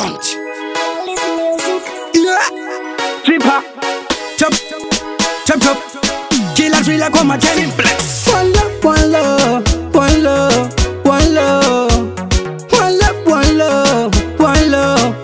Punch. Yeah. Tripper. Chop. Chop chop. Killer thriller come again. Simplex. One love, one love, one love, one love. One love, one love, one love.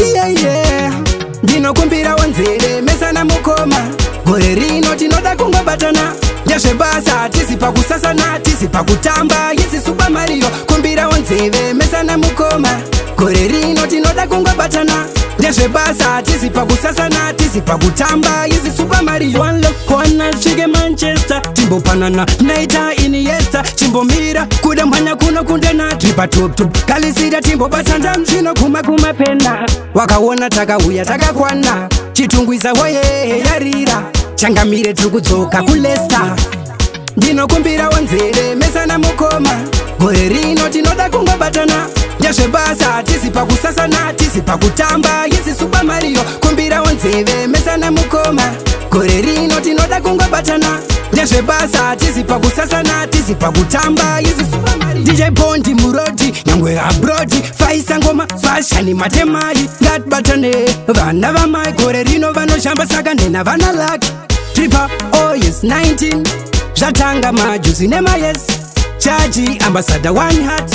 Yeah, yeah. Dino kumpira wanzele mesana mukoma. Gore rino tinoda kungobatana. Yashe basa tisi pa kusasana tisi pa kutamba yisi Super Mario kumbira wanzeve mesana mukoma. Gore rino tinoda kungobatana. Yashe basa tisi pa kusasana tisi pa kutamba yisi Super Mario. One look one chige Manchester Timbo panana naita Iniesta Chimbo mira kuda mwanya kuno kundena Tripa top top kalisida timbo basanda mchino kuma pena. Wakawona taka uya taka kwana Chitungwiza woye yarira Changamire tukudzoka kulesta. Dino kumbira wanzele mesana mukoma. Gore rino tinoda kungobatana. Yashe basa tisi pa kusasana tisi pa kutamba yisi Super Mario kumbira wanzele mesana mukoma. Gore rino tinoda kungobatana. Yashe basa tisi pa kusasana tisi pa kutamba yisi Super Mario. DJ Bondi Murodi nyangwe abrodi Faisa ngoma fashion matemai that batane vana vamai. Gore rino vanoshamba saka nena vana lucky. Tripper, oh yes, 19. Jatanga majuzi nema yes. Chaji ambassador one hat.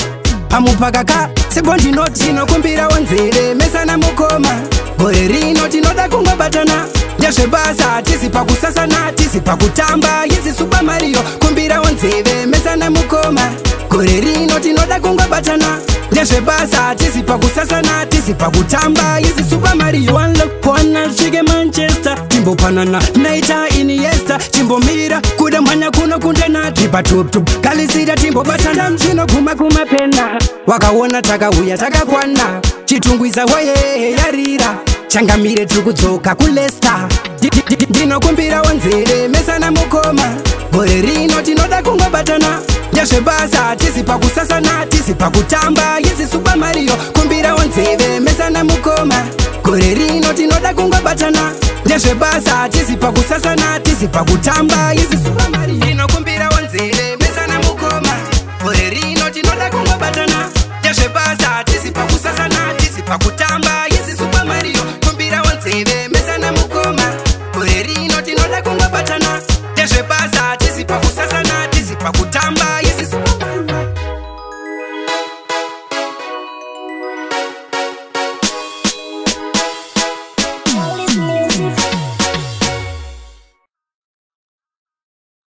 Pamupakaka sebondi noti no kumbira wanzele mesana mukoma. Gore rino tinoda kungobatana. Yashe basa tisi pa kusasana tisi pa kutamba yisi Super Mario kumbira wanzele mesana mukoma. Gore rino tinoda kungobatana. Yashe basa tisi pa kusasana tisi pa kutamba yisi Super Mario. One look one chige Manchester Timbo panana naita Iniesta Chimbo mira kuda mwanya kuno kundena Tripa top top kalisida timbo basanda mchino kuma pena. Wakawona taka uya taka kwana Chitungwiza woye yarira Changamire tukudzoka kulesta. Dino kumbira wanzele mesana mukoma. Gore rino tinoda kungobatana. Yashe basa tisi pa kusasana tisi pa kutamba yisi Super Mario kumbira wanzele mesana mukoma. Gore rino tinoda kungobatana. Yashe basa tisi pa kusasana tisi pa kutamba yisi Super Mario. Dino kumbira